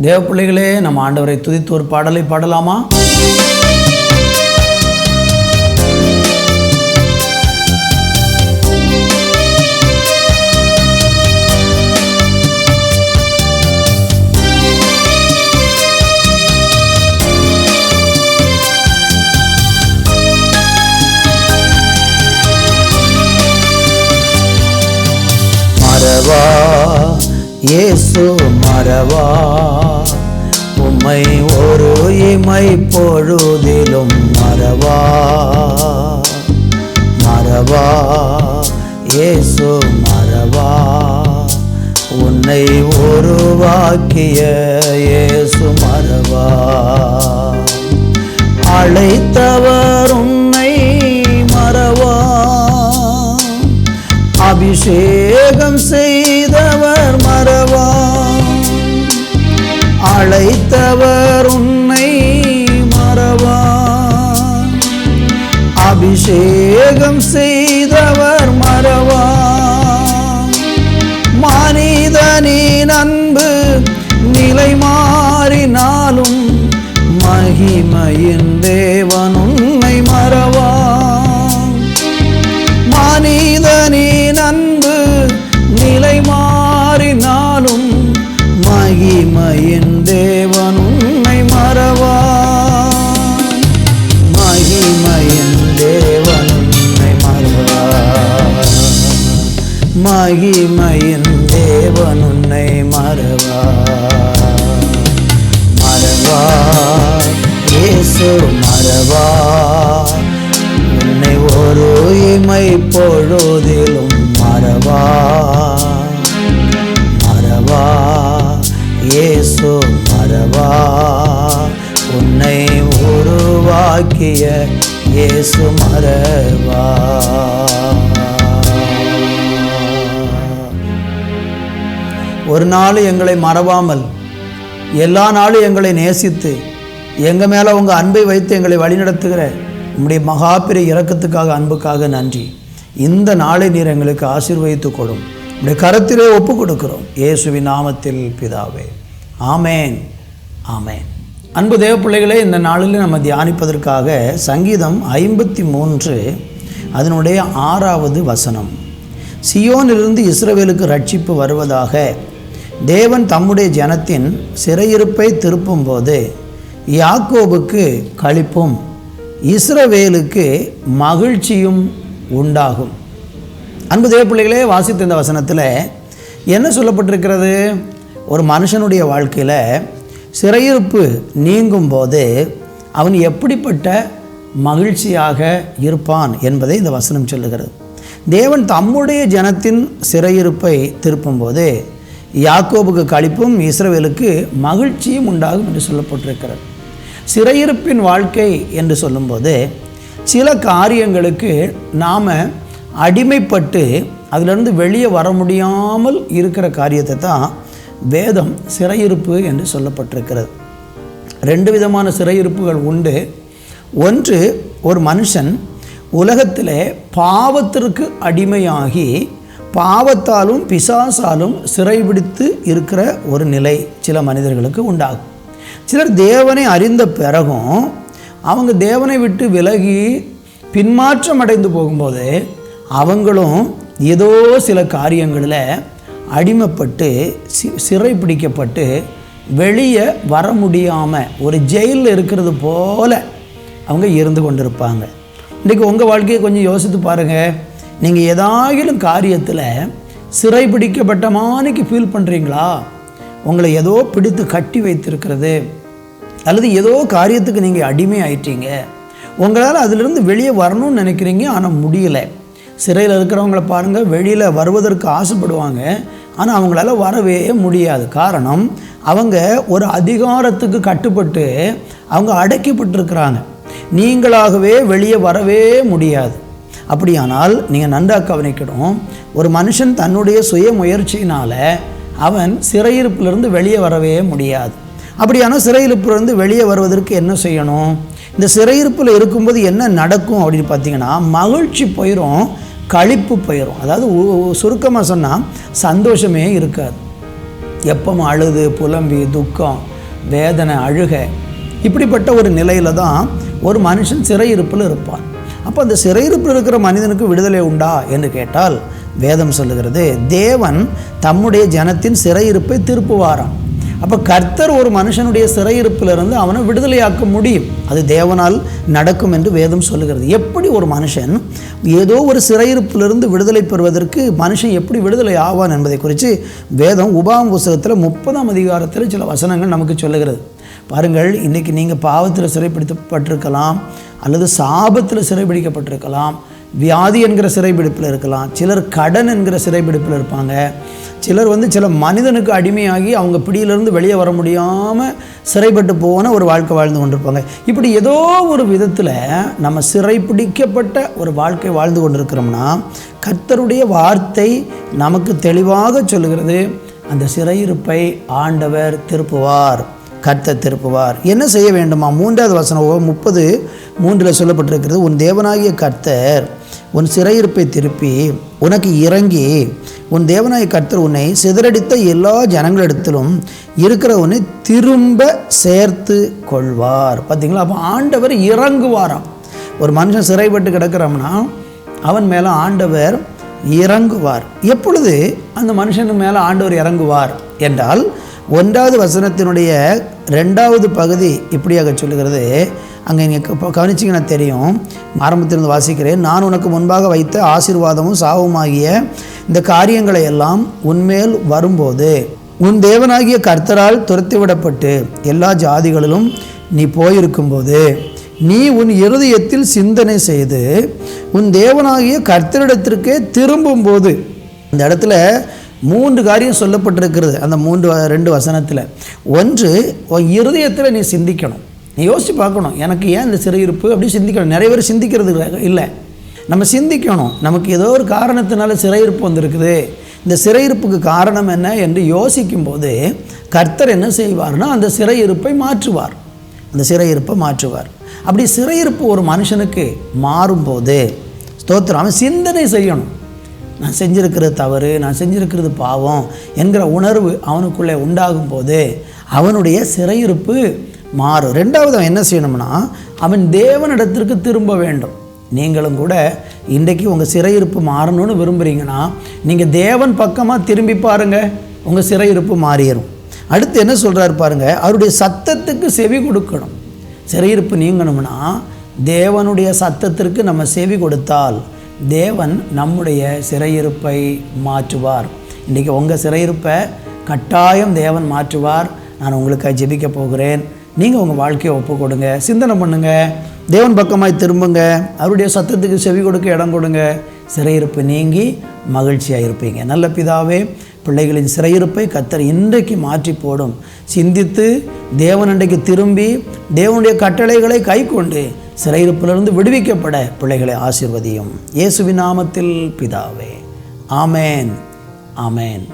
தேவ பிள்ளைகளே, நம்ம ஆண்டவரை துதித்து ஒரு பாடலை பாடலாமா? மறவா இயேசு மறவா, உம்மை ஒரு இமை பொழுதிலும் மறவா. மறவா இயேசு மறவா, உன்னை உருவாக்கிய இயேசு மறவா. அழைத்தவர் உன்னை மறவா, அபிஷேகம் செய்தவர் மறவா. அழைத்தவர் உன்னை மறவா, அபிஷேகம் செய்தவர் மறவா. மனிதனின் அன்பு நிலை மாறினாலும் மகிமையின் தேவன் உன்னை மறவா. மனிதனின் அன்பு நிலை மாறினாலும் மகிமையின் தேவன் உன்னை மறவா. மகிமையின் தேவன் உன்னை மறவா. மகிமையின் தேவன் உன்னை மறவா. மறவா இயேசு மறவா, உன்னை ஒரு இமை பொழுதிலும் மறவா. மறவா இயேசு மறவா, உன்னை உருவாக்கிய இயேசு மறவா. ஒரு நாள் எங்களை மறவாமல் எல்லா நாளும் எங்களை நேசித்து எங்கள் மேலே உங்கள் அன்பை வைத்து எங்களை வழிநடத்துகிற உம்முடைய மகாபெரிய இரக்கத்துக்காக அன்புக்காக நன்றி. இந்த நாளை நீர் எங்களுக்கு ஆசீர்வதித்து கொடும். உடைய கரத்திலே ஒப்பு கொடுக்கிறோம் இயேசுவின் நாமத்தில் பிதாவே, ஆமேன் ஆமேன். அன்பு தேவ பிள்ளைகளே, இந்த நாளில் நம்ம தியானிப்பதற்காக சங்கீதம் 53 அதனுடைய 6வது வசனம். சியோனிலிருந்து இஸ்ரவேலுக்கு ரட்சிப்பு வருவதாக, தேவன் தம்முடைய ஜனத்தின் சிறையிருப்பை திருப்பும்போது யாக்கோபுக்கு களிப்பும் இஸ்ரவேலுக்கு மகிழ்ச்சியும் உண்டாகும். அன்பு தேவ பிள்ளைகளே, வாசித்த இந்த வசனத்தில் என்ன சொல்லப்பட்டிருக்கிறது? ஒரு மனுஷனுடைய வாழ்க்கையில் சிறையிருப்பு நீங்கும் போது அவன் எப்படிப்பட்ட மகிழ்ச்சியாக இருப்பான் என்பதை இந்த வசனம் சொல்லுகிறது. தேவன் தம்முடைய ஜனத்தின் சிறையிருப்பை திருப்பும்போது யாக்கோபுக்கு களிப்பும் இஸ்ரவேலுக்கு மகிழ்ச்சியும் உண்டாகும் என்று சொல்லப்பட்டிருக்கிறது. சிறையிருப்பின் வாழ்க்கை என்று சொல்லும்போது சில காரியங்களுக்கு நாம் அடிமைப்பட்டு அதிலிருந்து வெளியே வர முடியாமல் இருக்கிற காரியத்தை தான் வேதம் சிறையிருப்பு என்று சொல்லப்பட்டிருக்கிறது. 2 விதமான சிறையிருப்புகள் உண்டு. ஒன்று, ஒரு மனுஷன் உலகத்திலே பாவத்திற்கு அடிமையாகி பாவத்தாலும் பிசாசாலும் சிறைபிடித்து இருக்கிற ஒரு நிலை சில மனிதர்களுக்கு உண்டாகும். சிலர் தேவனை அறிந்த பிறகும் அவங்க தேவனை விட்டு விலகி பின்மாற்றம் அடைந்து போகும்போது அவங்களும் ஏதோ சில காரியங்களில் அடிமைப்பட்டு சிறை பிடிக்கப்பட்டு வெளியே வர முடியாமல் ஒரு ஜெயிலில் இருக்கிறது போல அவங்க இருந்து கொண்டிருப்பாங்க. இன்றைக்கி உங்கள் வாழ்க்கையை கொஞ்சம் யோசித்து பாருங்கள். நீங்கள் ஏதாயிலும் காரியத்தில் சிறை பிடிக்கப்பட்ட மானிக்கு ஃபீல் பண்ணுறீங்களா? உங்களை ஏதோ பிடித்து கட்டி வைத்திருக்கிறது, அல்லது ஏதோ காரியத்துக்கு நீங்கள் அடிமை ஆயிட்டீங்க. உங்களால் அதிலிருந்து வெளியே வரணும்னு நினைக்கிறீங்க, ஆனால் முடியலை. சிறையில் இருக்கிறவங்கள பாருங்கள், வெளியில் வருவதற்கு ஆசைப்படுவாங்க, ஆனால் அவங்களால வரவே முடியாது. காரணம், அவங்க ஒரு அதிகாரத்துக்கு கட்டுப்பட்டு அவங்க அடக்கப்பட்டிருக்கிறாங்க. நீங்களாகவே வெளியே வரவே முடியாது. அப்படியானால் நீங்கள் நன்றாக கவனிக்கணும், ஒரு மனுஷன் தன்னுடைய சுய முயற்சியினால் அவன் சிறையிருப்பிலிருந்து வெளியே வரவே முடியாது. அப்படியான சிறையிருப்பிலிருந்து வெளியே வருவதற்கு என்ன செய்யணும்? இந்த சிறையிருப்பில் இருக்கும்போது என்ன நடக்கும் அப்படின்னு பார்த்தீங்கன்னா, மகிழ்ச்சி போயிடும், களிப்பு போயிடும். அதாவது சுருக்கமாக சொன்னால் சந்தோஷமே இருக்காது. எப்பவும் அழுது புலம்பி துக்கம் வேதனை, அழுகை, இப்படிப்பட்ட ஒரு நிலையில தான் ஒரு மனுஷன் சிறையிருப்பில் இருப்பான். அப்போ அந்த சிறையிருப்பில் இருக்கிற மனிதனுக்கு விடுதலை உண்டா என்று கேட்டால் வேதம் சொல்லுகிறது, தேவன் தம்முடைய ஜனத்தின் சிறையிருப்பை திருப்புவாராம். அப்போ கர்த்தர் ஒரு மனுஷனுடைய சிறையிருப்பிலிருந்து அவனை விடுதலையாக்க முடியும். அது தேவனால் நடக்கும் என்று வேதம் சொல்லுகிறது. எப்படி ஒரு மனுஷன் ஏதோ ஒரு சிறையிருப்பிலிருந்து விடுதலை பெறுவதற்கு மனுஷன் எப்படி விடுதலை ஆவான் என்பதை குறித்து வேதம் உபாகம புத்தகத்தில் 30ஆம் அதிகாரத்தில் சில வசனங்கள் நமக்கு சொல்லுகிறது. பாருங்கள், இன்றைக்கி நீங்கள் பாவத்தில் சிறைப்பிடிக்கப்பட்டிருக்கலாம், அல்லது சாபத்தில் சிறைப்பிடிக்கப்பட்டிருக்கலாம், வியாதி என்கிற சிறைப்பிடிப்பில் இருக்கலாம், சிலர் கடன் என்கிற சிறைப்பிடிப்பில் இருப்பாங்க, சிலர் சில மனிதனுக்கு அடிமையாகி அவங்க பிடியிலிருந்து வெளியே வர முடியாமல் சிறைப்பட்டு போன ஒரு வாழ்க்கை வாழ்ந்து கொண்டிருப்பாங்க. இப்படி ஏதோ ஒரு விதத்தில் நம்ம சிறைப்பிடிக்கப்பட்ட ஒரு வாழ்க்கை வாழ்ந்து கொண்டிருக்கிறோம்னா கர்த்தருடைய வார்த்தை நமக்கு தெளிவாக சொல்லுகிறது, அந்த சிறையிருப்பை ஆண்டவர் திருப்புவார், கர்த்தர் திருப்புவார். என்ன செய்ய வேண்டுமா? 3வது வசனம் 30:3 சொல்லப்பட்டிருக்கிறது, உன் தேவனாகிய கர்த்தர் உன் சிறையிருப்பை திருப்பி உனக்கு இறங்கி உன் தேவனாகிய கர்த்தர் உன்னை சிதறடித்த எல்லா ஜனங்களிடத்திலும் இருக்கிறவனை திரும்ப சேர்த்து கொள்வார். பார்த்தீங்களா? அப்போ ஆண்டவர் இறங்குவாராம். ஒரு மனுஷன் சிறைப்பட்டு கிடக்கிறோம்னா அவன் மேலே ஆண்டவர் இறங்குவார். எப்பொழுது அந்த மனுஷன் மேலே ஆண்டவர் இறங்குவார் என்றால் 1வது வசனத்தினுடைய 2வது பகுதி இப்படியாக சொல்லுகிறது. அங்கே நீங்கள் கவனிச்சிங்கன்னா தெரியும். ஆரம்பத்திலிருந்து வாசிக்கிறேன். நான் உனக்கு முன்பாக வைத்த ஆசீர்வாதமும் சாபமாகிய இந்த காரியங்களை எல்லாம் உன்மேல் வரும்போது உன் தேவனாகிய கர்த்தரால் துரத்திவிடப்பட்டு எல்லா ஜாதிகளிலும் நீ போயிருக்கும்போது நீ உன் இருதயத்தில் சிந்தனை செய்து உன் தேவனாகிய கர்த்தரிடத்திற்கே திரும்பும்போது, இந்த இடத்துல 3 காரியம் சொல்லப்பட்டிருக்கிறது. அந்த 2 வசனத்தில் ஒன்று, உன் இருதயத்தில் நீ சிந்திக்கணும். நீ யோசித்து பார்க்கணும், எனக்கு ஏன் இந்த சிறையிருப்பு அப்படி சிந்திக்கணும். நிறைய பேர் சிந்திக்கிறது இல்லை. நம்ம சிந்திக்கணும், நமக்கு ஏதோ ஒரு காரணத்தினால சிறையிருப்பு வந்திருக்குது, இந்த சிறையிருப்புக்கு காரணம் என்ன என்று யோசிக்கும்போது கர்த்தர் என்ன செய்வார்னா அந்த சிறையிருப்பை மாற்றுவார். அந்த சிறையிருப்பை மாற்றுவார். அப்படி சிறையிருப்பு ஒரு மனுஷனுக்கு மாறும்போது ஸ்தோத்திரம், அவன் சிந்தனை செய்யணும். நான் செஞ்சிருக்கிறது தவறு, நான் செஞ்சிருக்கிறது பாவம் என்கிற உணர்வு அவனுக்குள்ளே உண்டாகும் போது அவனுடைய சிறையிருப்பு மாறும். 2வது அவன் என்ன செய்யணும்னா அவன் தேவனிடத்திற்கு திரும்ப வேண்டும். நீங்களும் கூட இன்றைக்கு உங்கள் சிறையிருப்பு மாறணும்னு விரும்புகிறீங்கன்னா நீங்கள் தேவன் பக்கமாக திரும்பி பாருங்கள், உங்கள் சிறையிருப்பு மாறிடும். அடுத்து என்ன சொல்கிறாரு பாருங்கள், அவருடைய சத்தத்துக்கு செவி கொடுக்கணும். சிறையிருப்பு நீங்கணும்னா தேவனுடைய சத்தத்திற்கு நம்ம செவி கொடுத்தால் தேவன் நம்முடைய சிறையிருப்பை மாற்றுவார். இன்றைக்கி உங்கள் சிறையிருப்பை கட்டாயம் தேவன் மாற்றுவார். நான் உங்களுக்காக ஜெபிக்க போகிறேன். நீங்கள் உங்கள் வாழ்க்கையை ஒப்பு கொடுங்க, சிந்தனை பண்ணுங்கள், தேவன் பக்கமாய் திரும்புங்க, அவருடைய சத்தத்துக்கு செவி கொடுக்க இடம் கொடுங்க. சிறையிருப்பு நீங்கி மகிழ்ச்சியாக இருப்பீங்க. நல்ல பிதாவே, பிள்ளைகளின் சிறையிருப்பை கர்த்தர் இன்றைக்கு மாற்றி போடும். சிந்தித்து தேவன் அன்றைக்கு திரும்பி தேவனுடைய கட்டளைகளை கை கொண்டு சிறையிருப்பிலிருந்து விடுவிக்கப்பட பிள்ளைகளை ஆசீர்வதியும். இயேசுவின் நாமத்தில் பிதாவே, ஆமேன், ஆமேன்.